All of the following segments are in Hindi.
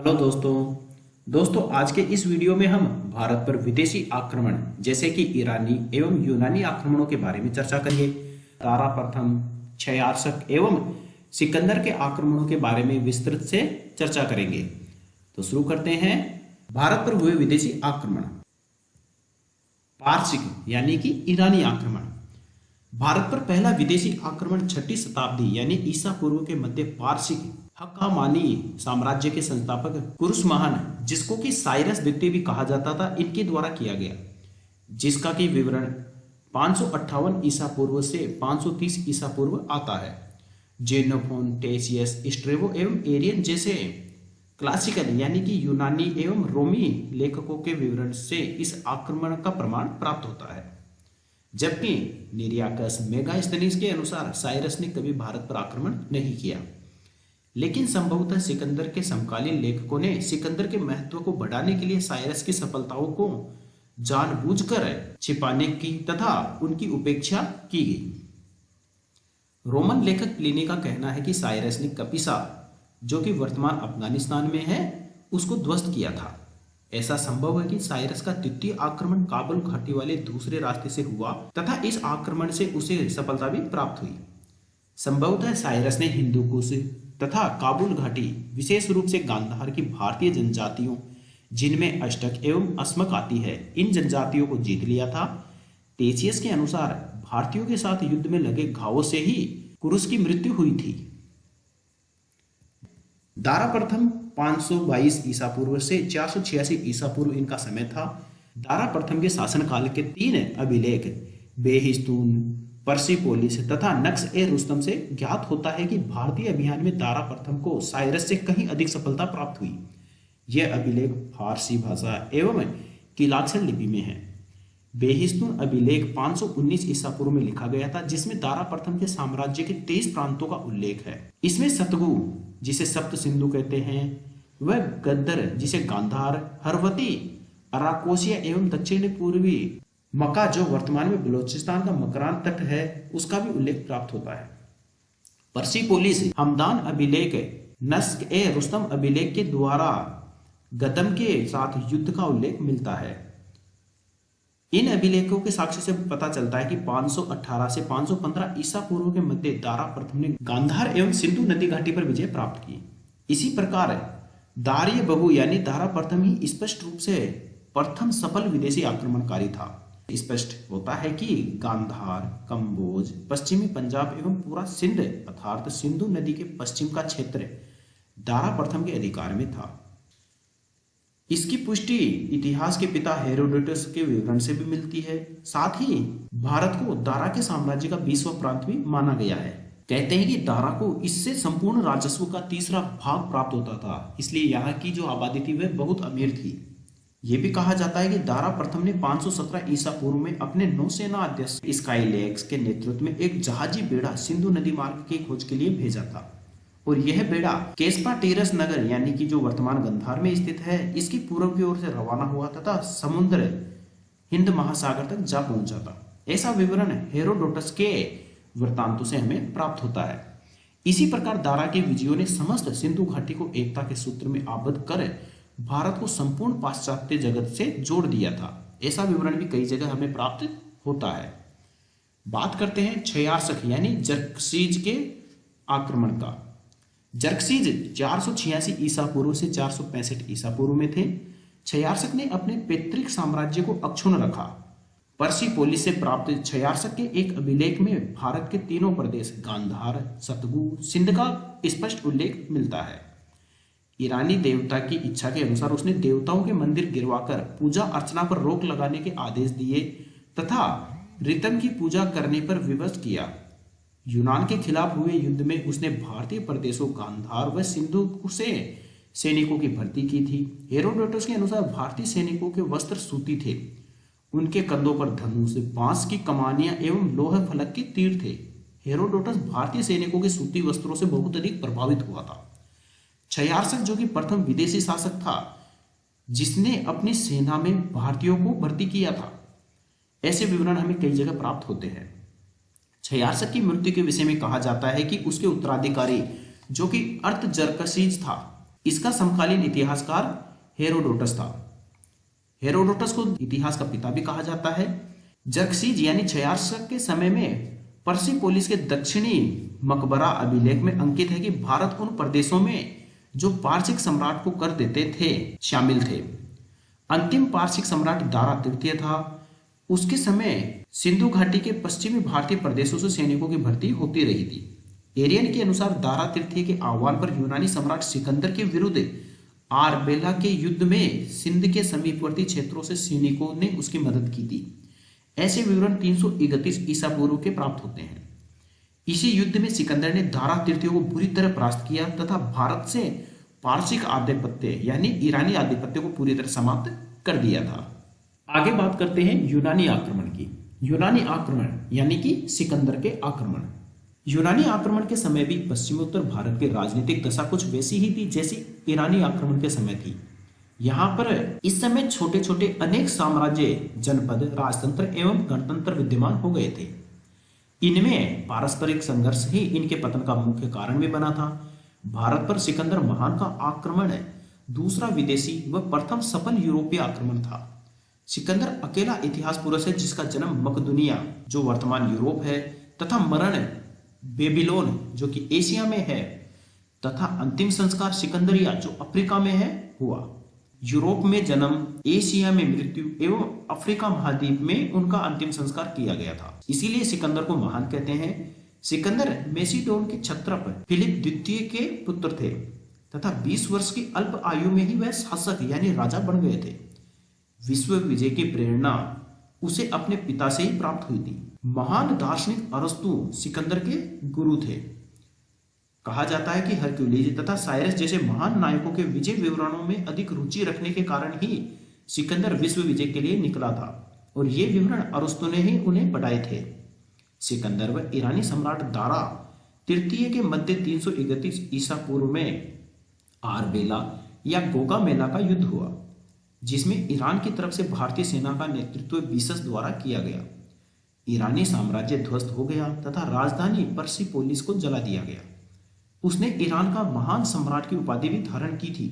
हेलो दोस्तों आज के इस वीडियो में हम भारत पर विदेशी आक्रमण जैसे कि ईरानी एवं यूनानी आक्रमणों के बारे में चर्चा करेंगे। दारा प्रथम, क्षयार्षक एवं सिकंदर के आक्रमणों के बारे में विस्तृत से चर्चा करेंगे। तो शुरू करते हैं। भारत पर हुए विदेशी आक्रमण। पारसिक यानी कि ईरानी आक्रमण। भारत पर पहला विदेशी आक्रमण 6वीं शताब्दी यानी ईसा पूर्व के मध्य पारसिक हक्कामानी साम्राज्य के संस्थापक कुरुस महान, जिसको कि साइरस द्वितीय भी कहा जाता था, इनके द्वारा किया गया, जिसका कि विवरण 558 ईसा पूर्व से 530 ईसा पूर्व आता है। जेनोफोन, टेसियस, स्ट्रेबो एवं एरियन जैसे क्लासिकल यानी कि यूनानी एवं रोमी लेखकों के विवरण से इस आक्रमण का प्रमाण प्राप्त होता है, जबकि निरियाकस, मेगास्थनीज के अनुसार साइरस ने कभी भारत पर आक्रमण नहीं किया। लेकिन संभवतः सिकंदर के समकालीन लेखकों ने सिकंदर के महत्व को बढ़ाने के लिए साइरस की सफलताओं को जानबूझकर छिपाने की तथा उनकी उपेक्षा की गई। रोमन लेखक प्लिनी का कहना है कि साइरस ने कपिसा, जो कि वर्तमान अफगानिस्तान में है, उसको ध्वस्त किया था। ऐसा संभव है कि साइरस का द्वितीय आक्रमण काबुल घाटी वाले दूसरे रास्ते से हुआ तथा इस आक्रमण से उसे सफलता भी प्राप्त हुई। संभवतः साइरस ने हिंदू कुश तथा काबुल घाटी, विशेष रूप से गांधार की भारतीय जनजातियों, जिनमें अष्टक एवं अस्मक आती है, इन जनजातियों को जीत लिया था। टेसियस के अनुसार भारतीयों के साथ युद्ध में लगे घावों से ही कुरुस की मृत्यु हुई थी। दारा प्रथम 522 ईसा पूर्व से 486 ईसा पूर्व इनका समय था। दारा प्रथम के शासनकाल के 3 अभिलेख बेहिस्तून, पर्सिपोलिस तथा नक्श-ए-रुस्तम से ज्ञात होता है कि भारतीय अभियान में दारा प्रथम को साइरस से कहीं अधिक सफलता प्राप्त हुई। यह अभिलेख फारसी भाषा एवं किलाक्षर लिपि में है। बेहिस्तून अभिलेख 519 ईसा पूर्व में लिखा गया था, जिसमें दारा प्रथम के साम्राज्य के 23 प्रांतों का उल्लेख है। इसमें सतगु, जिसे सप्त सिंधु कहते हैं, वह गद्दर, जिसे गांधार, हरवती, अराकोसिया एवं दक्षिण पूर्वी मक्का, जो वर्तमान में बलोचिस्तान का मकरान तट है, उसका भी उल्लेख प्राप्त होता है। पर्सिपोलिस हमदान अभिलेख, नस्क-ए-रुस्तम अभिलेख के द्वारा गदम के साथ युद्ध का उल्लेख मिलता है। इन अभिलेखों के साक्ष्य से पता चलता है कि 518 से 515 ईसा पूर्व के मध्य दारा प्रथम ने गांधार एवं सिंधु नदी घाटी पर विजय प्राप्त की। इसी प्रकार दार्य बहु यानी दारा प्रथम ही स्पष्ट रूप से प्रथम सफल विदेशी आक्रमणकारी था। स्पष्ट होता है कि गांधार, कंबोज, पश्चिमी पंजाब एवं पूरा सिंध अर्थात सिंधु नदी के पश्चिम का क्षेत्र दारा प्रथम के अधिकार में था। इसकी पुष्टि इतिहास के पिता हेरोडोटस के विवरण से भी मिलती है। साथ ही भारत को दारा के साम्राज्य का 20वां प्रांत भी माना गया है। कहते हैं कि दारा को इससे संपूर्ण राजस्व का 3रा भाग प्राप्त होता था, इसलिए यहाँ की जो आबादी थी वह बहुत अमीर थी। यह भी कहा जाता है कि दारा प्रथम ने 517 ईसा पूर्व में अपने नौसेना अध्यक्ष स्काइलैक्स के नेतृत्व में एक जहाजी बेड़ा सिंधु नदी मार्ग की खोज के लिए भेजा था, और यह बेड़ा केस्पाटेरस नगर यानी कि जो वर्तमान गंधार में स्थित है, इसकी पूर्व की ओर से रवाना हुआ तथा समुद्र हिंद महासागर तक जा पहुंचा था। ऐसा विवरण हेरोडोटस के वृत्तांतों से हमें प्राप्त होता है। इसी प्रकार दारा के विजयों ने समस्त सिंधु घाटी को एकता के सूत्र में आबद्ध कर भारत को संपूर्ण पाश्चात्य जगत से जोड़ दिया था। ऐसा विवरण भी कई जगह हमें प्राप्त होता है। बात करते हैं क्षयार्षक यानी जर्कसीज के आक्रमण का। जर्कसीज 486 ईसा पूर्व से 465 ईसा पूर्व में थे। क्षयार्षक ने अपने पैतृक साम्राज्य को अक्षुण्ण रखा। पर्सिपोलिस से प्राप्त क्षयार्षक के एक अभिलेख में भारत के 3 प्रदेश गांधार, सतगु, सिंध का स्पष्ट उल्लेख मिलता है। ईरानी देवता की इच्छा के अनुसार उसने देवताओं के मंदिर गिरवाकर पूजा अर्चना पर रोक लगाने के आदेश दिए तथा ऋतम की पूजा करने पर विवश किया। यूनान के खिलाफ हुए युद्ध में उसने भारतीय प्रदेशों गांधार व सिंधु से सैनिकों की भर्ती की थी। हेरोडोटस के अनुसार भारतीय सैनिकों के वस्त्र सूती थे, उनके कंधों पर धनुष, बांस की कमानियां एवं लोह फलक के तीर थे। हेरोडोटस भारतीय सैनिकों के सूती वस्त्रों से बहुत अधिक प्रभावित हुआ था। क्षयार्षक, जो कि प्रथम विदेशी शासक था जिसने अपनी सेना में भारतीयों को भर्ती किया था, ऐसे विवरण हमें कई जगह प्राप्त होते हैं। क्षयार्षक की मृत्यु के विषय में कहा जाता है कि उसके उत्तराधिकारी, जो कि अर्तजर्कसीज था, इसका समकालीन इतिहासकार हेरोडोटस था। हेरोडोटस को इतिहास का पिता भी कहा जाता है। जर्कसीज यानी 66 के समय में पर्सिपोलिस के दक्षिणी मकबरा अभिलेख में अंकित है कि भारत उन प्रदेशों में जो पारसिक सम्राट को कर देते थे शामिल थे। अंतिम पारसिक सम्राट दारा तृतीय था। उसके समय सिंधु घाटी के पश्चिमी भारतीय प्रदेशों से सैनिकों की भर्ती होती रही थी। एरियन के अनुसार दारा तृतीय के आह्वान पर यूनानी सम्राट सिकंदर के विरुद्ध आरबेला के युद्ध में सिंध के समीपवर्ती क्षेत्रों से सैनिकों ने उसकी मदद की थी। ऐसे विवरण 331 ईसा पूर्व के प्राप्त होते हैं। इसी युद्ध में सिकंदर ने दारा तृतीय को बुरी तरह परास्त किया तथा भारत से पारसिक आधिपत्य यानी ईरानी आधिपत्य को पूरी तरह समाप्त कर दिया था। आगे बात करते हैं यूनानी आक्रमण की। यूनानी आक्रमण यानी कि सिकंदर के आक्रमण। यूनानी आक्रमण के समय भी पश्चिमोत्तर भारत की राजनीतिक दशा कुछ वैसी ही थी जैसी ईरानी आक्रमण के समय थी। यहाँ पर इस समय छोटे छोटे अनेक साम्राज्य, जनपद, राजतंत्र एवं गणतंत्र विद्यमान हो गए थे। इनमें पारस्परिक संघर्ष ही इनके पतन का मुख्य कारण भी बना था। भारत पर सिकंदर महान का आक्रमण दूसरा विदेशी व प्रथम सफल यूरोपीय आक्रमण था। सिकंदर अकेला इतिहास पुरुष है जिसका जन्म मकदुनिया जो वर्तमान यूरोप है तथा मरण बेबीलोन जो कि एशिया में है तथा अंतिम संस्कार सिकंदरिया जो अफ्रीका में है हुआ। यूरोप में जन्म, एशिया में मृत्यु एवं अफ्रीका महाद्वीप में उनका अंतिम संस्कार किया गया था। इसीलिए सिकंदर को महान कहते हैं। सिकंदर मेसिडोन के क्षत्रप फिलिप द्वितीय के पुत्र थे तथा 20 वर्ष की अल्प आयु में ही वह शासक यानी राजा बन गए थे। विश्व विजय की प्रेरणा उसे अपने पिता से ही प्राप्त हुई थी। महान दार्शनिक अरस्तु सिकंदर के गुरु थे। कहा जाता है कि हरक्यूलिस तथा साइरस जैसे महान नायकों के विजय विवरणों में अधिक रुचि रखने के कारण ही सिकंदर विश्व विजय के लिए निकला था और ये विवरण अरस्तु ने ही उन्हें पढ़ाए थे। सिकंदर व ईरानी सम्राट दारा तृतीय के मध्य 331 ईसा पूर्व में आरबेला या गोगामेला का युद्ध हुआ जिसमें ईरान की तरफ से भारतीय सेना का नेतृत्व बीसस द्वारा किया गया। ईरानी साम्राज्य ध्वस्त हो गया तथा राजधानी पर्सिपोलिस को जला दिया गया। उसने ईरान का महान सम्राट की उपाधि भी धारण की थी।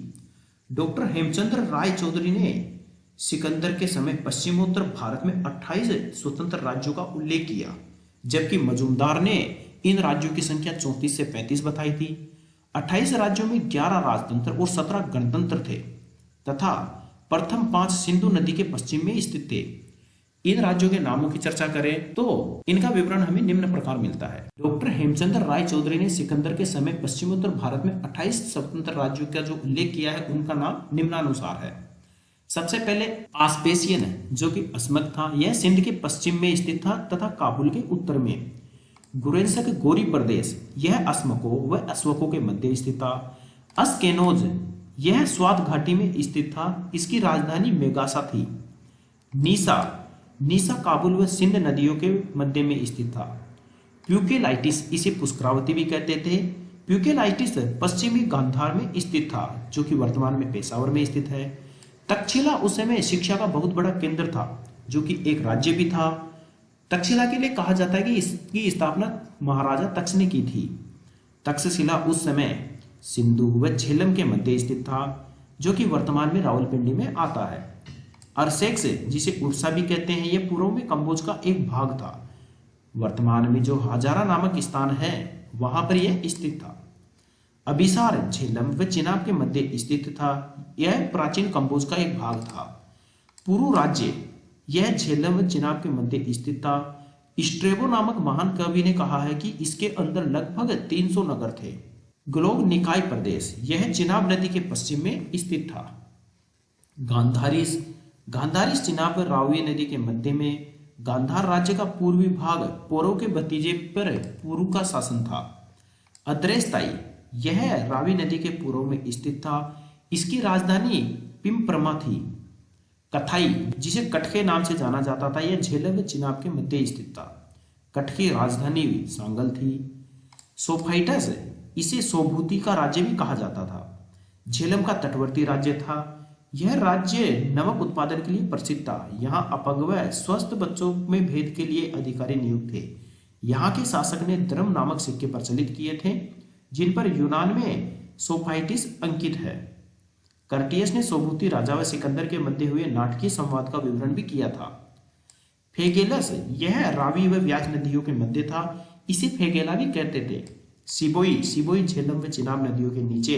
डॉक्टर हेमचंद्र राय चौधरी ने सिकंदर के समय पश्चिमोत्तर भारत में 28 स्वतंत्र राज्यों का उल्लेख किया, जबकि मजूमदार ने इन राज्यों की संख्या 34 से 35 बताई थी। 28 राज्यों में 11 राजतंत्र और 17 गणतंत्र थे तथा प्रथम 5 सिंधु नदी के पश्चिम में स्थित थे। इन राज्यों के नामों की चर्चा करें तो इनका विवरण हमें निम्न प्रकार मिलता है। डॉक्टर हेमचंद्र राय चौधरी ने सिकंदर के समय पश्चिमोत्तर भारत में 28 स्वतंत्र राज्यों का जो उल्लेख किया है उनका नाम निम्नानुसार है। सबसे पहले आस्पेसियन जो कि अस्मक था, यह सिंध के पश्चिम में स्थित था तथा काबुल के उत्तर में। गुरेंसक गोरी प्रदेश, यह अस्मकों व अस्वकों के मध्य स्थित था। अस्केनोज, यह स्वात घाटी में स्थित था। इसकी राजधानी मेगासा थी। नीसा काबुल व सिंध नदियों के मध्य में स्थित था। प्यूकेलाइटिस, इसे पुष्करावती भी कहते थे। प्यूकेलाइटिस पश्चिमी गांधार में स्थित था जो कि वर्तमान में पेशावर में स्थित है। तक्षशिला उस समय शिक्षा का बहुत बड़ा केंद्र था जो कि एक राज्य भी था। तक्षशिला के लिए कहा जाता है कि इसकी स्थापना महाराजा तक्ष ने की थी। तक्षशिला उस समय सिंधु व झेलम के मध्य स्थित था जो कि वर्तमान में रावलपिंडी में आता है। अरसेक्स, जिसे उर्सा भी कहते हैं, यह पूर्व में कंबोज का एक भाग था। वर्तमान में जो हाजारा नामक स्थान है वहां पर यह स्थित था। अभिसार झेलम व चिनाब के मध्य स्थित था। यह प्राचीन कंबोज का एक भाग था। पुरु राज्य, यह झेलम व चिनाब के मध्य स्थित था। स्ट्रेबो नामक महान कवि ने कहा है कि इसके अंदर लगभग 300 नगर थे। ग्लोग निकाय प्रदेश, यह चिनाब नदी के पश्चिम में स्थित था। गांधारिस चिनाब व रावी नदी के मध्य में। गांधार राज्य का पूर्वी भाग पौरव के भतीजे पर पुरु का शासन था। अद्रेस्ताई, यह रावी नदी के पूर्व में स्थित था। इसकी राजधानी पिंपरमा थी। कथाई, जिसे कटके नाम से जाना जाता था, यह झेलम व चिनाब के मध्य स्थित था। कठ की राजधानी सांगल थी। सोफाइटस, इसे सोभूति का राज्य भी कहा जाता था। झेलम का तटवर्ती राज्य था। यह राज्य नमक उत्पादन के लिए प्रसिद्ध था। यहाँ अपंग व स्वस्थ बच्चों में भेद के लिए अधिकारी नियुक्त थे। यहाँ के शासक ने धर्म नामक सिक्के प्रचलित किए थे जिन पर यूनान में सोफाइटिस अंकित है। कर्टियस ने सोबूती राजा व सिकंदर के मध्य हुए नाटकीय संवाद का विवरण भी किया था। फेगेलस, यह रावी व ब्याज नदियों के मध्य था, इसे फेगेला भी कहते थे। सिबोई, सिबोई झेलम व चिनाब नदियों के नीचे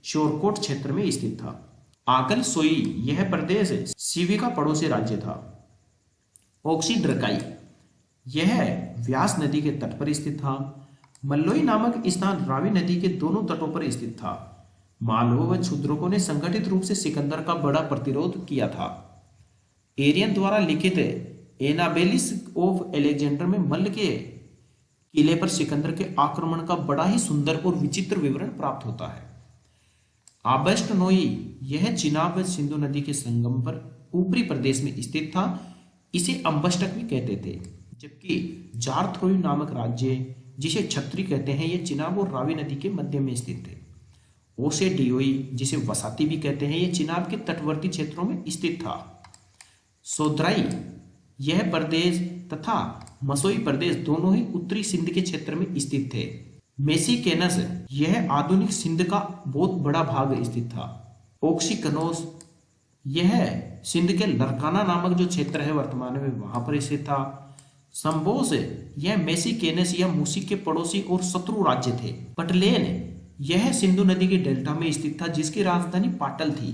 शोरकोट क्षेत्र में स्थित था। आकल सोई, यह प्रदेश सिवी का पड़ोसी राज्य था। ओक्सीड्रकाई, यह व्यास नदी के तट पर स्थित था। मल्लोई नामक स्थान रावी नदी के दोनों तटों पर स्थित था। मालवों व क्षुद्रकों ने संगठित रूप से सिकंदर का बड़ा प्रतिरोध किया था। एरियन द्वारा लिखित एनाबेलिस ऑफ एलेक्जेंडर में मल्ल के किले पर सिकंदर के आक्रमण का बड़ा ही सुंदर और विचित्र विवरण प्राप्त होता है। आबस्ट नोई, यह चिनाब व सिंधु नदी के संगम पर ऊपरी प्रदेश में स्थित था, इसे अम्बष्टक भी कहते थे। जबकि जारथ्रोई नामक राज्य, जिसे छत्री कहते हैं, यह चिनाब और रावी नदी के मध्य में स्थित थे। ओसेडियोई, जिसे वसाती भी कहते हैं, यह चिनाब के तटवर्ती क्षेत्रों में स्थित था। सोद्राई, यह प्रदेश तथा मसोई प्रदेश दोनों ही उत्तरी सिंध के क्षेत्र में स्थित थे। मेसिकेनस, यह आधुनिक सिंध का बहुत बड़ा भाग स्थित था। ओक्सिकनोस, यह सिंध के लरकाना नामक जो क्षेत्र है वर्तमान में वहां पर स्थित था। संबोस, यह मेसिकेनस या मूसी के पड़ोसी और शत्रु राज्य थे। पटलेन, यह सिंधु नदी के डेल्टा में स्थित था, जिसकी राजधानी पाटल थी।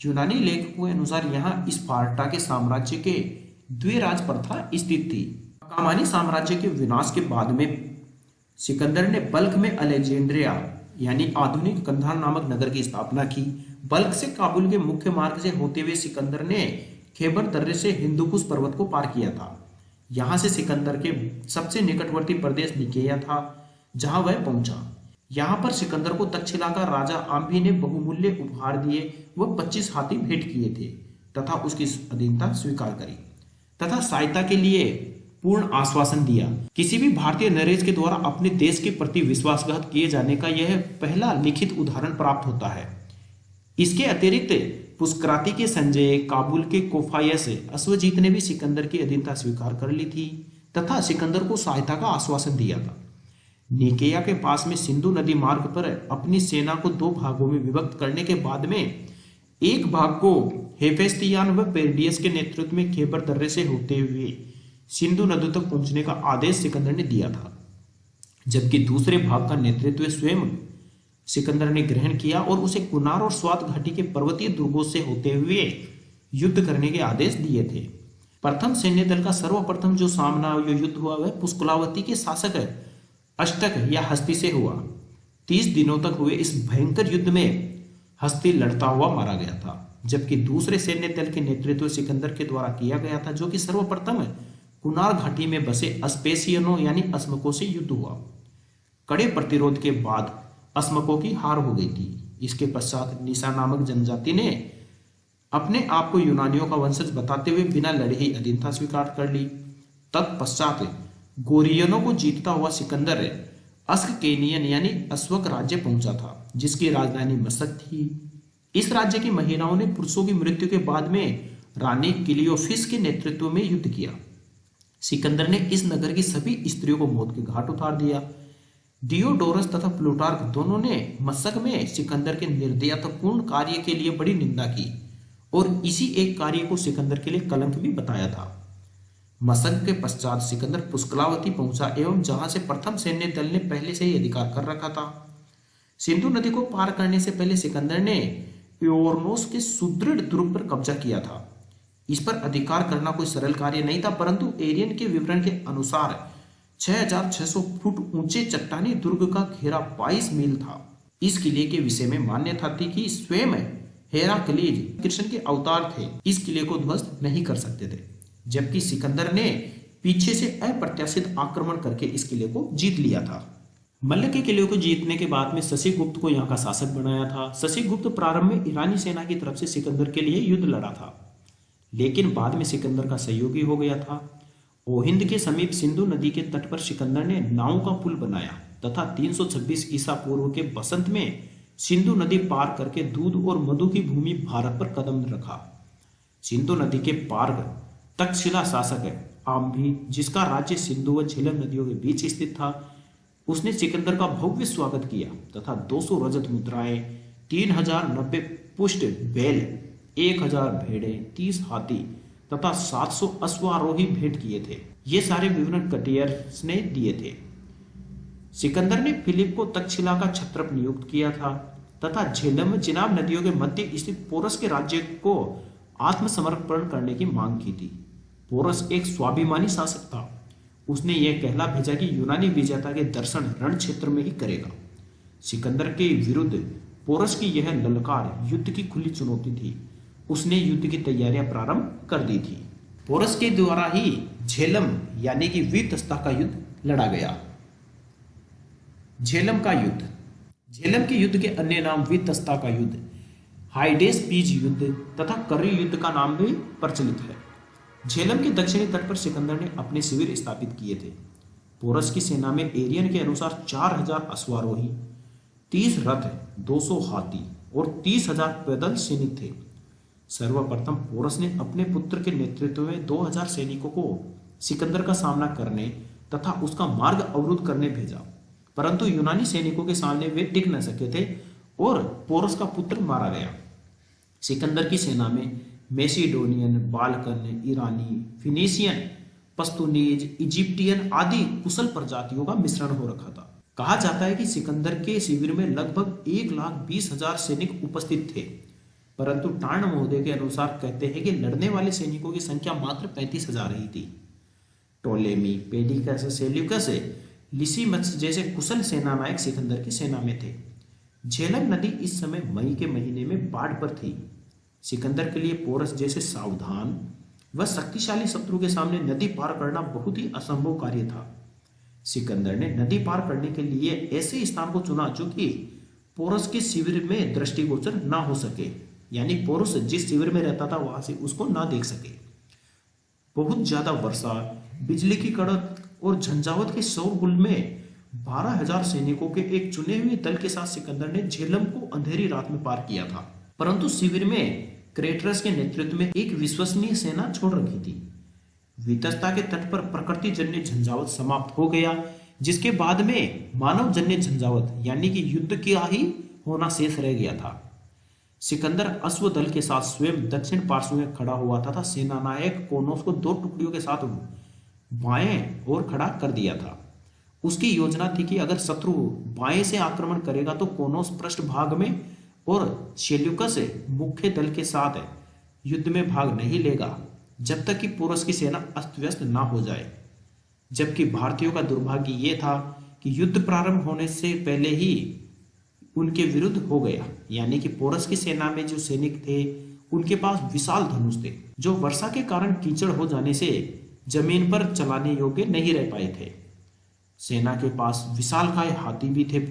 यूनानी लेखकों के अनुसार यहाँ स्पार्टा के साम्राज्य के द्विराज प्रथा स्थित थी। अकामानी साम्राज्य के विनाश के बाद में सिकंदर ने बल्ख में अलेक्जेंड्रिया यानी आधुनिक कंधार नामक नगर की स्थापना की। बल्ख से काबुल के मुख्य मार्ग से होते हुए सिकंदर ने खैबर दर्रे से हिंदुकुश पर्वत को पार किया था। यहाँ से सिकंदर के सबसे निकटवर्ती प्रदेश निकेया था, जहां वह पहुंचा। यहाँ पर सिकंदर को तक्षशिला का राजा आम्भी ने बहुमूल्य उपहार दिए व 25 हाथी भेंट किए थे तथा उसकी अधीनता स्वीकार करी तथा सहायता के लिए पूर्ण आश्वासन दिया। किसी भी भारतीय नरेश के द्वारा अपने देश के प्रति विश्वासघात किए जाने का यह पहला लिखित उदाहरण प्राप्त होता है। इसके अतिरिक्त पुष्कराती के संजय, काबुल के कोफायस, अश्वजीत ने भी सिकंदर की अधीनता स्वीकार कर ली थी तथा सिकंदर को सहायता का आश्वासन दिया था। निकेया के पास में सिंधु नदी मार्ग पर अपनी सेना को 2 भागों में विभक्त करने के बाद में एक भाग को हेफेस्टियान व पेरिडियस के नेतृत्व में खैबर दर्रे से होते हुए सिंधु नदी तक पहुंचने का आदेश सिकंदर ने दिया था, जबकि दूसरे भाग का नेतृत्व स्वयं सिकंदर ने ग्रहण किया और उसे कुनार और स्वात घाटी के पर्वतीय दुर्गों से होते हुए युद्ध करने के आदेश दिए थे। प्रथम सैन्य दल का सर्वप्रथम जो सामना युद्ध हुआ वह पुष्कुलावती के शासक अष्टक या हस्ती से हुआ। 30 दिनों तक हुए इस भयंकर युद्ध में हस्ती लड़ता हुआ मारा गया था, जबकि दूसरे सैन्य दल के नेतृत्व सिकंदर के द्वारा किया गया था, जो कि सर्वप्रथम कुनार घाटी में बसे अस्पेसियनों यानी अस्मकों से युद्ध हुआ। कड़े प्रतिरोध के बाद अस्मकों की हार हो गई थी। इसके पश्चात निशा नामक जनजाति ने अपने आप को यूनानियों का वंशज बताते हुए बिना लड़े ही अधीनता स्वीकार कर ली। तत्पश्चात गोरियनों को जीतता हुआ सिकंदर अस्केनियन यानी अश्वक राज्य पहुंचा था, जिसकी राजधानी मशक थी। इस राज्य की महिलाओं ने पुरुषों की मृत्यु के बाद में रानी क्लियोफिस के नेतृत्व में युद्ध किया। सिकंदर ने इस नगर की सभी स्त्रियों को मौत के घाट उतार दिया। डियोडोरस तथा प्लूटार्क दोनों ने मशक में सिकंदर के निर्दयतापूर्ण कार्य के लिए बड़ी निंदा की और इसी एक कार्य को सिकंदर के लिए कलंक भी बताया था। मशक के पश्चात सिकंदर पुष्कलावती पहुंचा एवं जहां से प्रथम सैन्य दल ने पहले से ही अधिकार कर रखा था। सिंधु नदी को पार करने से पहले सिकंदर ने योर्नोस के सुदृढ़ दुर्ग पर कब्जा किया था। इस पर अधिकार करना कोई सरल कार्य नहीं था, परंतु एरियन के विवरण के अनुसार 6600 फुट ऊंचे चट्टानी दुर्ग का घेरा 22 मील था। इस किले के विषय में मान्यता थी कि स्वयं हेराक्लीज कृष्ण के अवतार थे, इस किले को ध्वस्त नहीं कर सकते थे, जबकि सिकंदर ने पीछे से अप्रत्याशित आक्रमण करके इस किले को जीत लिया था। मल्ल के किले को जीतने के बाद में शशिगुप्त को यहाँ का शासक बनाया था। शशिगुप्त प्रारंभ में ईरानी सेना की तरफ से सिकंदर के लिए युद्ध लड़ा था, लेकिन बाद में सिकंदर का सहयोगी हो गया था। ओहिंद के समीप सिंधु नदी के तट पर सिकंदर ने नाव का पुल बनाया तथा 326 ईसा पूर्व के बसंत में सिंधु नदी पार करके दूध और मधु की भूमि भारत पर कदम रखा। सिंधु नदी के पार तक्षशिला शासक आम्भी, जिसका राज्य सिंधु व झेलम नदियों के बीच स्थित था, उसने सिकंदर का भव्य स्वागत किया तथा 200 रजत मुद्राएं, 3090 पुष्ट बैल, 1000 भेड़े, 30 हाथी तथा 700 अश्वारोही भेंट किए थे। ये सारे विवरण कटियर्स ने दिए थे। सिकंदर ने फिलिप को तक्षशिला का क्षत्रप नियुक्त किया था तथा झेलम में चिनाब नदियों के मध्य स्थित पोरस के राज्य को आत्मसमर्पण करने की मांग की थी। पोरस एक स्वाभिमानी शासक था। उसने यह कहला भेजा कि यूनानी विजेता के दर्शन रण क्षेत्र में ही करेगा। सिकंदर के विरुद्ध पोरस की यह ललकार युद्ध की खुली चुनौती थी। उसने युद्ध की तैयारियां प्रारंभ कर दी थी। पोरस के द्वारा ही झेलम यानी कि वीतस्ता का युद्ध लड़ा गया। झेलम का युद्ध। झेलम के युद्ध के अन्य नाम वीतस्ता का युद्ध, हाइडेस पीज युद्ध तथा कर्री युद्ध का नाम भी प्रचलित है। झेलम के दक्षिणी तट पर सिकंदर ने अपने शिविर स्थापित किए थे। पोरस की सेना में एरियन के अनुसार 4000 अश्वारोही, 30 रथ, 200 हाथी और 30,000 पैदल सैनिक थे। सर्वप्रथम पोरस ने अपने पुत्र के नेतृत्व में 2000 सैनिकों को सिकंदर का सामना करने तथा उसका मार्ग अवरुद्ध करने भेजा, परंतु यूनानी सैनिकों के सामने वे टिक न सके थे और पोरस का पुत्र मारा गया। सिकंदर की सेना में मैसिडोनियन, बाल्कन, ईरानी, फिनीशियन, पश्तूनीज, इजिप्टियन आदि कुशल प्रजातियों का मिश्रण हो रखा था। कहा जाता है कि सिकंदर के शिविर में लगभग 1,20,000 सैनिक उपस्थित थे, परंतु टार्ण महोदय के अनुसार कहते हैं कि लड़ने वाले सैनिकों की संख्या मात्र 35,000 ही थी। टोलेमी, पेडिकस, सेल्यूकस, लिसिमस जैसे कुशल सेनानायक सिकंदर की सेना में थे। झेलम नदी इस समय मई के महीने में बाढ़ पर थी। सिकंदर के लिए पोरस जैसे सावधान व शक्तिशाली शत्रु के सामने नदी पार करना बहुत ही असंभव कार्य था। सिकंदर ने नदी पार करने के लिए ऐसे स्थान को चुना जो कि पोरस के शिविर में दृष्टिगोचर ना हो सके, यानी पोरस जिस शिविर में रहता था वहां से उसको ना देख सके। बहुत ज्यादा वर्षा, बिजली की कड़क और झंझावत के शोरगुल में 12,000 सैनिकों के एक चुने हुए दल के साथ सिकंदर ने झेलम को अंधेरी रात में पार किया था, परंतु शिविर में क्रेटरस के नेतृत्व में एक विश्वसनीय सेना छोड़ रखी थी। वीतस्ता के तट पर प्रकृति जन्य झंझावत समाप्त हो गया, जिसके बाद में मानव जन्य झंझावत यानी कि युद्ध का ही होना शेष रह गया था। सिकंदर अश्व दल के साथ स्वयं दक्षिण पार्श्व में खड़ा हुआ था। सेनानायक कोनोस को 2 टुकड़ियों के साथ बाएं ओर खड़ा कर दिया था। उसकी योजना थी कि अगर शत्रु बाएं से आक्रमण करेगा तो कोनोस पृष्ठभाग में और सेल्यूकस मुख्य दल के साथ युद्ध में भाग नहीं लेगा जब तक कि पोरस की सेना अस्त व्यस्त ना हो जाए। जबकि भारतीयों का दुर्भाग्य ये था कि युद्ध प्रारंभ होने से पहले ही उनके विरुद्ध हो गया, यानी कि पोरस की सेना में जो सैनिक थे उनके पास विशाल धनुष थे जो वर्षा के कारण कीचड़ हो जाने से जमीन पर चलाने योग्य नहीं रह पाए थे। सेना के पास विशालकाय हाथी भी थे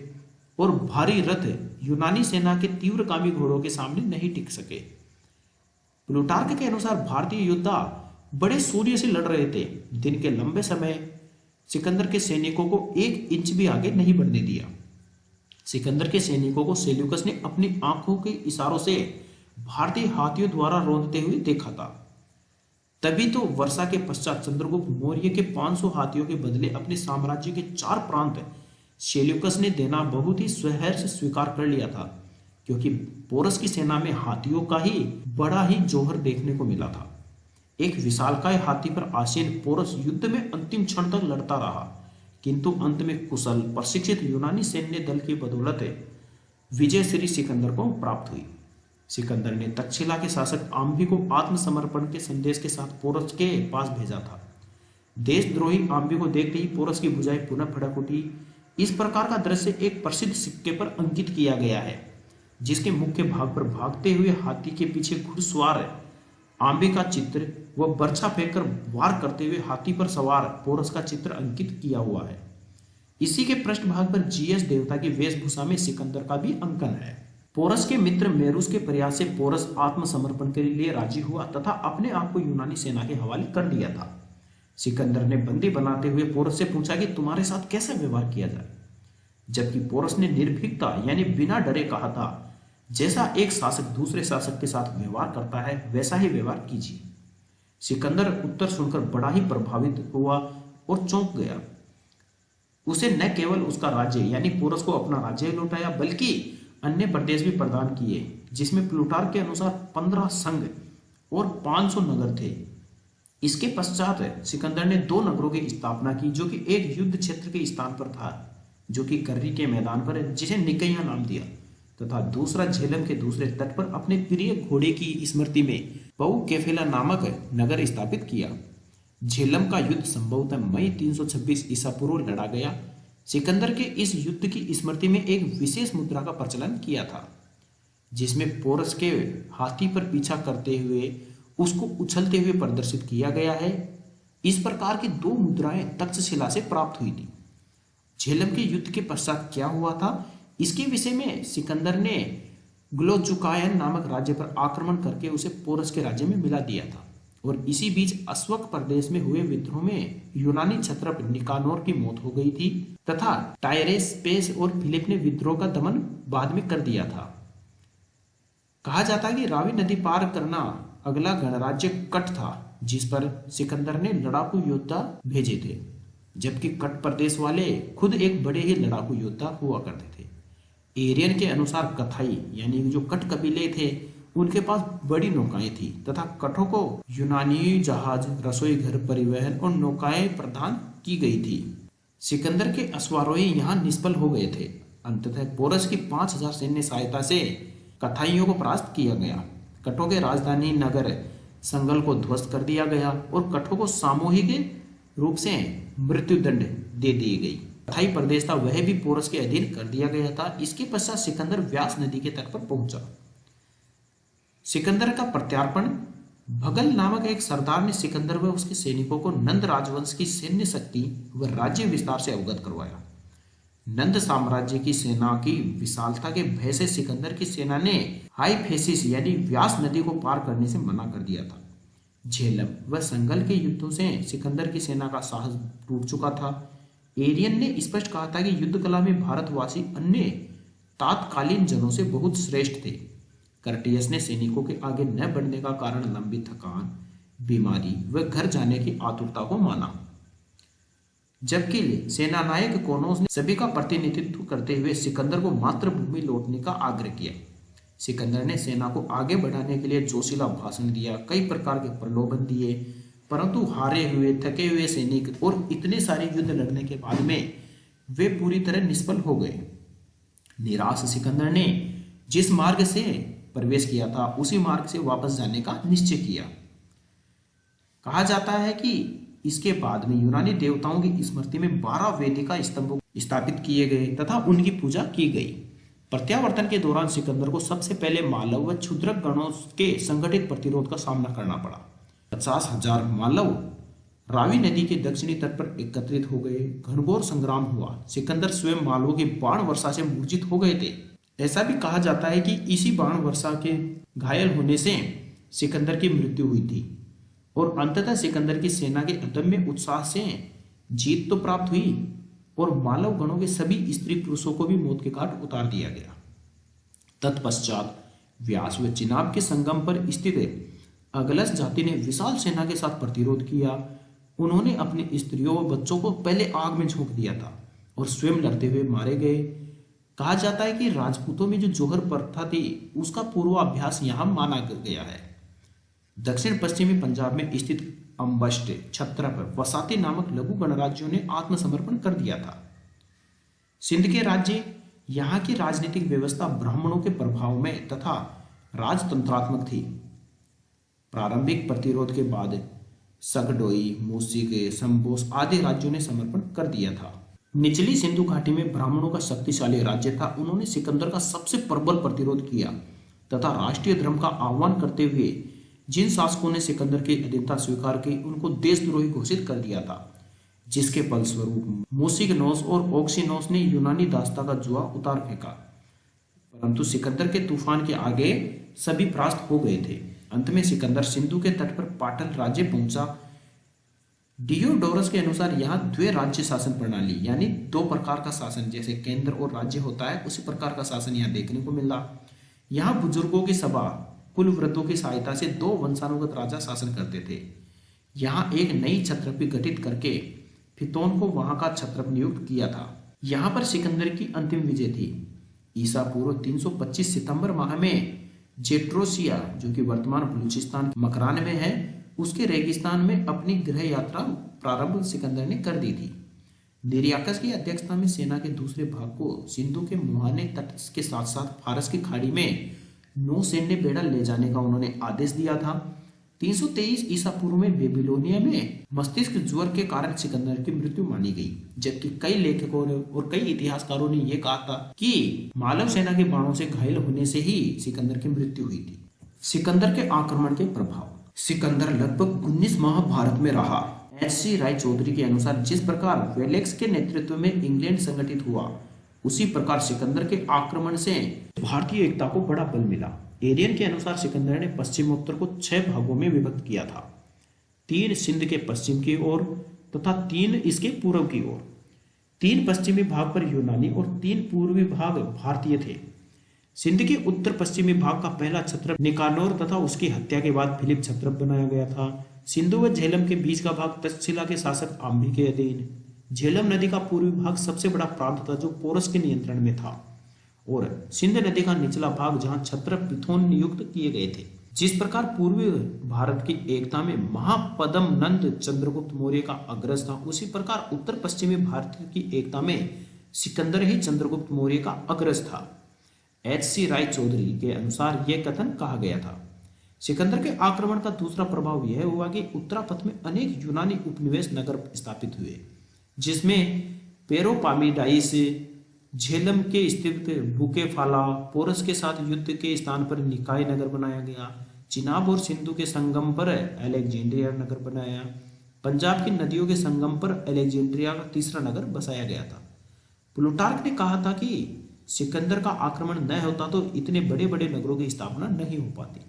और भारी रथ यूनानी सेना के तीव्रगामी घोड़ों के सामने नहीं टिक सके। प्लूटार्क के अनुसार भारतीय योद्धा बड़े शौर्य से लड़ रहे थे। दिन के लंबे समय सिकंदर के सैनिकों को 1 इंच भी आगे नहीं बढ़ने दिया। सिकंदर के सैनिकों को सेल्यूकस ने अपनी आंखों के इशारों से भारतीय हाथियों द्वारा रौंदते हुए देखा था। तभी तो वर्षा के पश्चात चंद्रगुप्त मौर्य के 500 हाथियों के बदले अपने साम्राज्य के 4 प्रांत सेल्यूकस ने देना बहुत ही स्वहर्ष स्वीकार कर लिया था, क्योंकि पोरस की सेना में हाथियों का ही बड़ा ही जौहर देखने को मिला था। एक विशालकाय हाथी पर आसीन पोरस युद्ध में अंतिम क्षण तक लड़ता रहा, किंतु अंत में कुशल प्रशिक्षित यूनानी सैन्य दल की बदौलत विजय श्री सिकंदर को प्राप्त हुई। सिकंदर ने तक्षशिला के शासक आम्बी को आत्मसमर्पण के संदेश के साथ पोरस के पास भेजा था। देशद्रोही आम्बी को देखते ही पोरस की भुजाएं पुनः फड़क उठी। इस प्रकार का दृश्य एक प्रसिद्ध सिक्के पर अंकित किया गया है, जिसके मुख्य भाग पर भागते हुए हाथी के पीछे घुड़सवार आम्बी का चित्र व बर्छा फेंककर वार करते हुए हाथी पर सवार पोरस का चित्र अंकित किया हुआ है। इसी के पृष्ठभाग पर जीएस देवता की वेशभूषा में सिकंदर का भी अंकन है। पोरस के मित्र मेरूस के प्रयास से पोरस आत्मसमर्पण के लिए राजी हुआ तथा अपने आप को यूनानी सेना के हवाले कर दिया था। सिकंदर ने बंदी बनाते हुए पोरस से पूछा कि तुम्हारे साथ कैसा व्यवहार किया जाए, जबकि पोरस ने निर्भीकता यानी बिना डरे कहा था, जैसा एक शासक दूसरे शासक के साथ व्यवहार करता है वैसा ही व्यवहार कीजिए। सिकंदर उत्तर सुनकर बड़ा ही प्रभावित हुआ और चौंक गया। उसे न केवल उसका राज्य यानी पोरस को अपना राज्य लौटाया, बल्कि अन्य प्रदेश भी प्रदान किए, जिसमें प्लूटार्क के अनुसार 15 संघ और 500 नगर थे। इसके पश्चात सिकंदर ने 2 नगरों की स्थापना की, जो कि एक युद्ध क्षेत्र के स्थान पर था, जो कि कर्री के मैदान पर है, जिसे निकैया नाम दिया, तथा दूसरा झेलम के दूसरे तट पर अपने प्रिय घोड़े की स्मृति में पऊ केफेला नामक नगर स्थापित किया। झेलम का युद्ध संभवतः मई 326 ईसा पूर्व लड़ा गया। सिकंदर के इस युद्ध की स्मृति में एक विशेष मुद्रा का प्रचलन किया था, जिसमें पोरस के हाथी पर पीछा करते हुए उसको उछलते हुए प्रदर्शित किया गया है। इस प्रकार की 2 मुद्राएं तक्षशिला से प्राप्त हुई थी। झेलम के युद्ध के पश्चात क्या हुआ था, इसके विषय में सिकंदर ने ग्लोजुकायन नामक राज्य पर आक्रमण करके उसे पोरस के राज्य में मिला दिया था, और इसी बीच अस्वक प्रदेश में हुए विद्रोह में यूनानी क्षत्रप निकानोर की मौत हो गई थी, तथा टायरेस, पेस और फिलिप ने विद्रोह का दमन बाद में कर दिया था। कहा जाता है कि रावी नदी पार करना अगला गणराज्य कट था, जिस पर सिकंदर ने लड़ाकू योद्धा भेजे थे, जबकि कट प्रदेश वाले खुद एक बड़े ही लड़ाकू योद्धा हुआ करते थे। एरियन के अनुसार कथाई यानी जो कट कबीले थे, उनके पास बड़ी नौकाएं थी, तथा कठों को यूनानी जहाज, रसोई घर, परिवहन और नौकाएं प्रदान की गई थी। सिकंदर के अश्वारोही यहाँ निष्फल हो गए थे। अंततः पोरस की 5000 सैन्य सहायता से कथाइयों को परास्त किया गया। कठों के राजधानी नगर संगल को ध्वस्त कर दिया गया और कठों को सामूहिक रूप से मृत्युदंड दे दी गई। कथाई प्रदेश था वह भी पोरस के अधीन कर दिया गया था। इसके पश्चात सिकंदर व्यास नदी के तट पर पहुंचा। सिकंदर का प्रत्यार्पण। भगल नामक एक सरदार ने सिकंदर व उसके सैनिकों को नंद राजवंश की सैन्य शक्ति व राज्य विस्तार से अवगत करवाया। नंद साम्राज्य की सेना की विशालता के भय से सिकंदर की सेना ने हाइफेसिस यानी व्यास नदी को पार करने से मना कर दिया था। झेलम व संगल के युद्धों से सिकंदर की सेना का साहस टूट चुका था। एरियन ने स्पष्ट कहा था कि युद्ध कला में भारतवासी अन्य तात्कालीन जनों से बहुत श्रेष्ठ थे। कर्टियस ने सैनिकों के आगे न बढ़ने का कारण लंबी थकान, बीमारी व घर जाने की आतुरता को माना, जबकि सेनानायक कोनोस ने सभी का प्रतिनिधित्व करते हुए सिकंदर को मातृभूमि लौटने का आग्रह किया। सिकंदर ने सेना को आगे बढ़ाने के लिए जोशीला भाषण दिया, कई प्रकार के प्रलोभन दिए, परंतु हारे हुए, थके हुए सैनिक और इतने सारे युद्ध लड़ने के बाद में वे पूरी तरह निष्फल हो गए। निराश सिकंदर ने जिस मार्ग से प्रवेश किया था उसी मार्ग से वापस जाने का निश्चय किया। कहा जाता है कि इसके बाद में यूनानी देवताओं की स्मृति में 12 वेदिका स्तंभ स्थापित किए गए तथा उनकी पूजा की गई। प्रत्यावर्तन के दौरान सिकंदर को सबसे पहले मालव व क्षुद्रक गणों के संगठित प्रतिरोध का सामना करना पड़ा। 50,000 मालव रावी नदी के दक्षिणी तट पर एकत्रित हो गए। घनघोर संग्राम हुआ। सिकंदर स्वयं मालवों की बाण वर्षा से मूर्छित हो गए थे। ऐसा भी कहा जाता है कि इसी बाण वर्षा के घायल होने से सिकंदर की मृत्यु हुई थी और अंततः सिकंदर की सेना के अदम्य उत्साह से जीत तो प्राप्त हुई और मालव गणों के सभी स्त्री पुरुषों को भी मौत के घाट उतार दिया गया। तत्पश्चात व्यास व चिनाब के संगम पर स्थित अगलस जाति ने विशाल सेना के साथ प्रतिरोध किया। उन्होंने अपनी स्त्रियों व बच्चों को पहले आग में झोंक दिया था और स्वयं लड़ते हुए मारे गए। कहा जाता है कि राजपूतों में जो जोहर प्रथा थी उसका पूर्वाभ्यास यहाँ माना गया है। दक्षिण पश्चिमी पंजाब में स्थित अम्बष्ट, छत्रप, वसाती नामक लघु गणराज्यों ने आत्मसमर्पण कर दिया था। सिंध के राज्य यहाँ की राजनीतिक व्यवस्था ब्राह्मणों के प्रभाव में तथा राजतंत्रात्मक थी। प्रारंभिक प्रतिरोध के बाद सगडोई, मूसिक, संबोस आदि राज्यों ने समर्पण कर दिया था। निचली सिंधु घाटी में ब्राह्मणों का शक्तिशाली राज्य था। उन्होंने सिकंदर का सबसे प्रबल प्रतिरोध किया तथा राष्ट्रीय धर्म का आह्वान करते हुए जिन शासकों ने सिकंदर की अधीनता स्वीकार की उनको देशद्रोही घोषित कर दिया था, जिसके फलस्वरूप मूसिगनोस और ओक्सिनोस ने यूनानी दासता का जुआ उतार फेंका। परंतु सिकंदर के तूफान के आगे सभी परास्त हो गए थे। अंत में सिकंदर सिंधु के तट पर पाटन राज्य पहुंचा। डियोडोरस के अनुसार यहाँ द्वे राज्य शासन प्रणाली यानी 2 प्रकार का शासन, जैसे केंद्र और राज्य होता है उसी प्रकार का शासन यहाँ देखने को मिला। यहाँ बुजुर्गों की सभा, कुल वृद्धों की सहायता से 2 वंशानुगत राजा शासन करते थे। यहाँ एक नई छत्रपी गठित करके फितौन को वहां का छत्रप नियुक्त किया था। यहाँ पर सिकंदर की अंतिम विजय थी। ईसा पूर्व 325 सितंबर माह में जेट्रोसिया, जो कि वर्तमान बलूचिस्तान मकरान में है, उसके रेगिस्तान में अपनी गृह यात्रा प्रारंभ सिकंदर ने कर दी थी। निरियाकस की अध्यक्षता में सेना के दूसरे भाग को सिंधु के मुहाने तट के साथ साथ फारस की खाड़ी में नौसैन्य बेड़ा ले जाने का उन्होंने आदेश दिया था। 323 ईसा पूर्व में बेबीलोनिया में मस्तिष्क ज्वर के कारण सिकंदर की मृत्यु मानी गई, जबकि कई लेखकों ने और कई इतिहासकारों ने यह कहा था कि मालव सेना के बाणों से घायल होने से ही सिकंदर की मृत्यु हुई थी। सिकंदर के आक्रमण के प्रभाव। सिकंदर लगभग 19 माह भारत में रहा। एच.सी. राय चौधरी के अनुसार जिस प्रकार वेलेक्स के नेतृत्व में इंग्लैंड संगठित हुआ, उसी प्रकार सिकंदर के आक्रमण से भारतीय एकता को बड़ा बल मिला। एरियन के अनुसार सिकंदर ने पश्चिमोत्तर को 6 भागों में विभक्त किया था, 3 सिंध के पश्चिम की ओर तथा 3 इसके पूर्व की ओर। 3 पश्चिमी भाग पर यूनानी और 3 पूर्वी भाग भारतीय थे। सिंध के उत्तर पश्चिमी भाग का पहला छत्रप निकानोर तथा उसकी हत्या के बाद फिलिप छत्रप बनाया गया था। सिंधु व झेलम के बीच का भाग तक्षशिला के शासक आम्बी के अधीन। झेलम नदी का पूर्वी भाग सबसे बड़ा प्रांत था जो पोरस के नियंत्रण में था, और सिंध नदी का निचला भाग जहां छत्रप पिथोन नियुक्त किए गए थे। जिस प्रकार पूर्वी भारत की एकता में महापदम नंद चंद्रगुप्त मौर्य का अग्रज था, उसी प्रकार उत्तर पश्चिमी भारत की एकता में सिकंदर ही चंद्रगुप्त मौर्य का अग्रज था। एच.सी. राय चौधरी के अनुसार यह कथन कहा गया था। सिकंदर के आक्रमण का दूसरा प्रभाव यह हुआ कि उत्तरापथ में अनेक यूनानी उपनिवेश नगर स्थापित हुए, जिसमें पेरोपामिडाइस, झेलम के स्थित बुकेफाला, पोरस के साथ युद्ध के स्थान पर निकाय नगर बनाया गया, चिनाब और सिंधु के संगम पर अलेक्जेंड्रिया नगर बनाया, पंजाब की नदियों के संगम पर अलेक्जेंड्रिया का तीसरा नगर बसाया गया था। प्लूटार्क ने कहा था कि सिकंदर का आक्रमण न होता तो इतने बड़े बड़े नगरों की स्थापना नहीं हो पाती।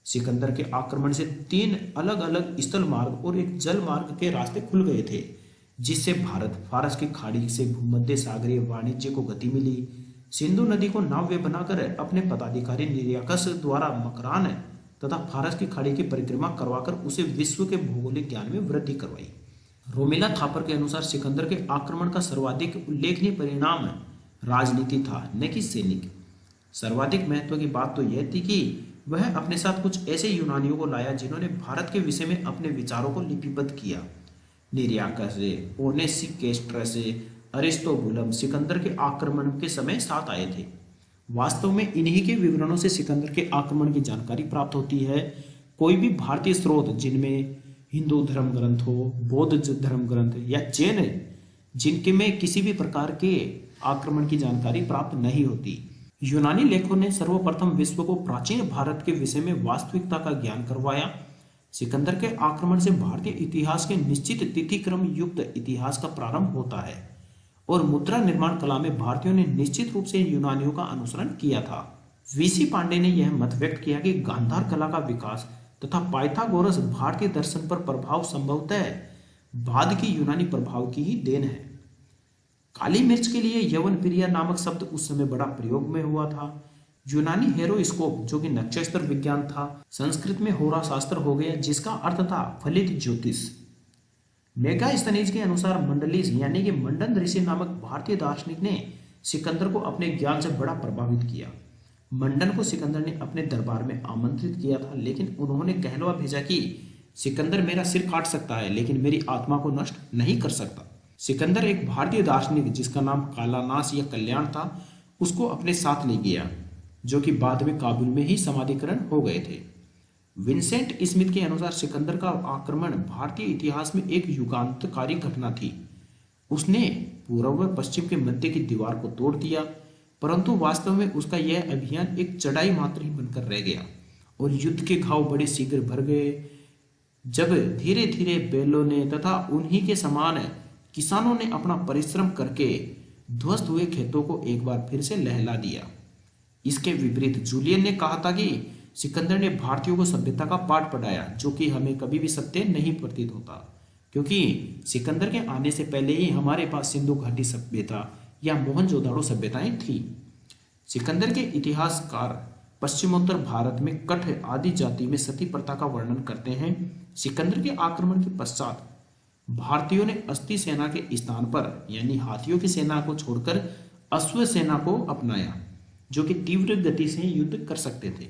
सिकंदर के आक्रमण से 3 अलग अलग स्थल मार्ग और एक जल मार्ग के रास्ते खुल गए थे, जिससे भारत फारस की खाड़ी से भूमध्य सागरीय वाणिज्य को गति मिली। सिंधु नदी को नाव्य बनाकर अपने पदाधिकारी निरियाकस द्वारा मकरान तथा फारस की खाड़ी की परिक्रमा करवाकर उसे विश्व के भौगोलिक ज्ञान में वृद्धि करवाई। रोमिला थापर के अनुसार सिकंदर के आक्रमण का सर्वाधिक उल्लेखनीय परिणाम राजनीति था, न कि सैनिक। सर्वाधिक महत्व की बात तो यह थी कि वह अपने साथ कुछ ऐसे यूनानियों को लाया जिन्होंने भारत के विषय में अपने विचारों को लिपिबद्ध किया। निरियाकस, ओनेसिकेस्ट्रस, अरिस्टोबुलम सिकंदर के आक्रमण के समय साथ आए थे। वास्तव में इन्हीं के विवरणों से सिकंदर के आक्रमण की जानकारी प्राप्त होती है। कोई भी भारतीय स्रोत जिनमें हिंदू धर्म ग्रंथ हो, बौद्ध धर्म ग्रंथ या जैन, जिनके में किसी भी प्रकार के आक्रमण की जानकारी प्राप्त नहीं होती। यूनानी लेखकों ने सर्वप्रथम विश्व को प्राचीन भारत के विषय में वास्तविकता का ज्ञान करवाया। सिकंदर के आक्रमण से भारतीय इतिहास के निश्चित तिथि क्रम युक्त इतिहास का प्रारंभ होता है, और मुद्रा निर्माण कला में भारतीयों ने निश्चित रूप से यूनानियों का अनुसरण किया था। वीसी पांडे ने यह मत व्यक्त किया कि गांधार कला का विकास तथा पाइथागोरस भारतीय दर्शन पर प्रभाव संभवतः बाद की यूनानी प्रभाव की ही देन है। काली मिर्च के लिए यवन प्रिया नामक शब्द उस समय बड़ा प्रयोग में हुआ था। यूनानी हेरोस्कोप, जो कि नक्षत्र विज्ञान था, संस्कृत में होरा शास्त्र हो गया, जिसका अर्थ था फलित ज्योतिष। मेगास्थनीज के अनुसार मंडलीज यानी कि मंडन ऋषि नामक भारतीय दार्शनिक ने सिकंदर को अपने ज्ञान से बड़ा प्रभावित किया। मंडन को सिकंदर ने अपने दरबार में आमंत्रित किया था, लेकिन उन्होंने कहलवा भेजा कि सिकंदर मेरा सिर काट सकता है लेकिन मेरी आत्मा को नष्ट नहीं कर सकता। सिकंदर एक भारतीय दार्शनिक जिसका नाम कालानास या कल्याण था, उसको अपने साथ ले गया, जो कि बाद में काबुल में ही समाधिकरण हो गए थे। विंसेंट स्मिथ के अनुसार सिकंदर का आक्रमण भारतीय इतिहास में एक युगांतकारी घटना थी। उसने पूर्व व पश्चिम के मध्य की दीवार को तोड़ दिया, परंतु वास्तव में उसका यह अभियान एक चढ़ाई मात्र ही बनकर रह गया और युद्ध के घाव बड़े शीघ्र भर गए। जब धीरे धीरे बैलों ने तथा उन्हीं के समान किसानों ने अपना परिश्रम करके ध्वस्त हुए खेतों को एक बार फिर से लहला दिया। इसके विपरीत जूलियन ने कहा था कि सिकंदर ने भारतीयों को सभ्यता का पाठ पढ़ाया, जो कि हमें कभी भी सत्य नहीं प्रतीत होता, क्योंकि सिकंदर के आने से पहले ही हमारे पास सिंधु घाटी सभ्यता या मोहनजोदाड़ो सभ्यताएं थी। सिकंदर के इतिहासकार पश्चिमोत्तर भारत में कठ आदि जाति में सती प्रथा का वर्णन करते हैं। सिकंदर के आक्रमण के पश्चात भारतीयों ने अस्थि सेना के स्थान पर यानी हाथियों की सेना को छोड़कर अश्व सेना को अपनाया, जो कि तीव्र गति से युद्ध कर सकते थे।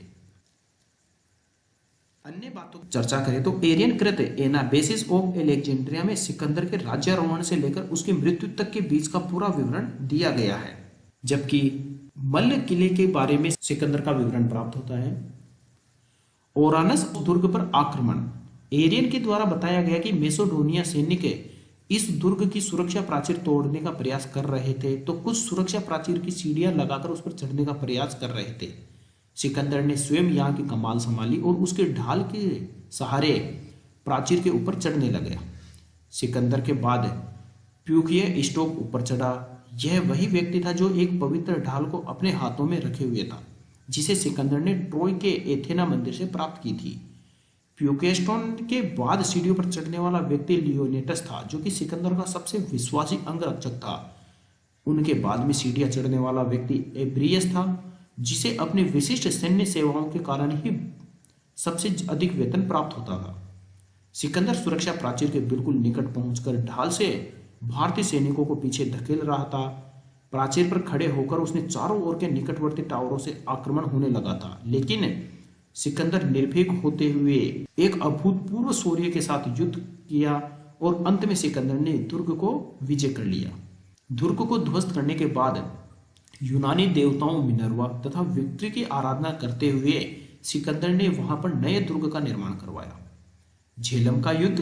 अन्य बातों की चर्चा करें तो एरियन कृत एनाबेसिस ऑफ एलेक्जेंड्रिया में सिकंदर के राज्यारोहण से लेकर उसकी मृत्यु तक के बीच का पूरा विवरण दिया गया है, जबकि मल्ल किले के बारे में सिकंदर का विवरण प्राप्त होता है। ओरानस दुर्ग पर आक्रमण। एरियन के द्वारा बताया गया कि मेसोडोनिया सैनिक इस दुर्ग की सुरक्षा प्राचीर तोड़ने का प्रयास कर रहे थे, तो कुछ सुरक्षा प्राचीर की सीढ़ियां लगाकर उस पर चढ़ने का प्रयास कर रहे थे। सिकंदर ने स्वयं यहाँ की कमान संभाली और उसके ढाल के सहारे प्राचीर के ऊपर चढ़ने लगा। सिकंदर के बाद प्यूकिय स्टोक ऊपर चढ़ा। यह वही व्यक्ति था जो एक पवित्र ढाल को अपने हाथों में रखे हुए था, जिसे सिकंदर ने ट्रोय के एथेना मंदिर से प्राप्त की थी। प्यूकेस्टोन के बाद सीढ़ियों पर चढ़ने वाला व्यक्ति लियोनेटस था, जो कि सिकंदर का सबसे विश्वासी अंगरक्षक था। उनके बाद में सीढ़ियां चढ़ने वाला व्यक्ति एब्रियस था, जिसे अपने विशिष्ट सैन्य सेवाओं के कारण ही सबसे अधिक वेतन प्राप्त होता था। सिकंदर सुरक्षा प्राचीर के बिल्कुल निकट पहुंचकर ढाल से भारतीय सैनिकों को पीछे धकेल रहा था। प्राचीर पर खड़े होकर उसने चारों ओर के निकटवर्ती टावरों से आक्रमण होने लगा था, लेकिन सिकंदर निर्भीक होते हुए एक अभूतपूर्व शौर्य के साथ युद्ध किया और अंत में सिकंदर ने दुर्ग को विजय कर लिया। दुर्ग को ध्वस्त करने के बाद यूनानी देवताओं मिनर्वा तथा विक्ट्री की आराधना करते हुए सिकंदर ने वहां पर नए दुर्ग का निर्माण करवाया। झेलम का युद्ध।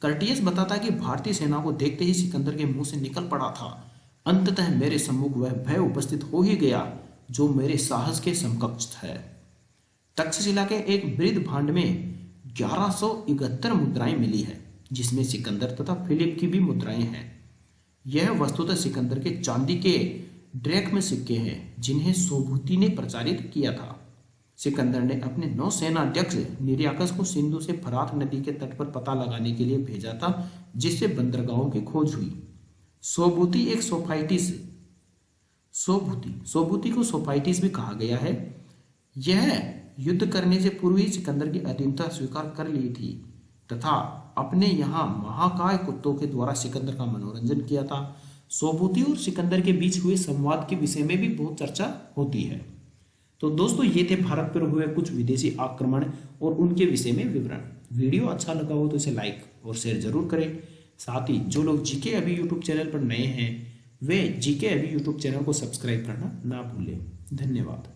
कर्टियस बताता है कि भारतीय सेना को देखते ही सिकंदर के मुंह से निकल पड़ा था, अंततः मेरे सम्मुख वह भय उपस्थित हो ही गया जो मेरे साहस के समकक्ष है। तक्षशिला के एक वृद्ध भांड में 1171 मुद्राएं मिली है, जिसमें सिकंदर तथा फिलिप की भी मुद्राएं हैं। यह वस्तुतः सिकंदर के चांदी के ड्रैक्म सिक्के हैं, जिन्हें सोभूति ने प्रचारित किया था। सिकंदर ने अपने नौसेनाध्यक्ष निर्याकस को सिंधु से फरात नदी के तट पर पता लगाने के लिए भेजा था, जिससे बंदरगाहों की खोज हुई। सोभूति एक सोफाइटिस सोभूति को सोफाइटिस भी कहा गया है। यह युद्ध करने से पूर्व ही सिकंदर की अधीनता स्वीकार कर ली थी तथा अपने यहाँ महाकाय कुत्तों के द्वारा सिकंदर का मनोरंजन किया था। सोभूति और सिकंदर के बीच हुए संवाद के विषय में भी बहुत चर्चा होती है। तो दोस्तों, ये थे भारत पर हुए कुछ विदेशी आक्रमण और उनके विषय में विवरण। वीडियो अच्छा लगा हो तो इसे लाइक और शेयर जरूर करें। साथ ही जो लोग जीके अभी यूट्यूब चैनल पर नए हैं, वे जीके अभी यूट्यूब चैनल को सब्सक्राइब करना ना भूलें। धन्यवाद।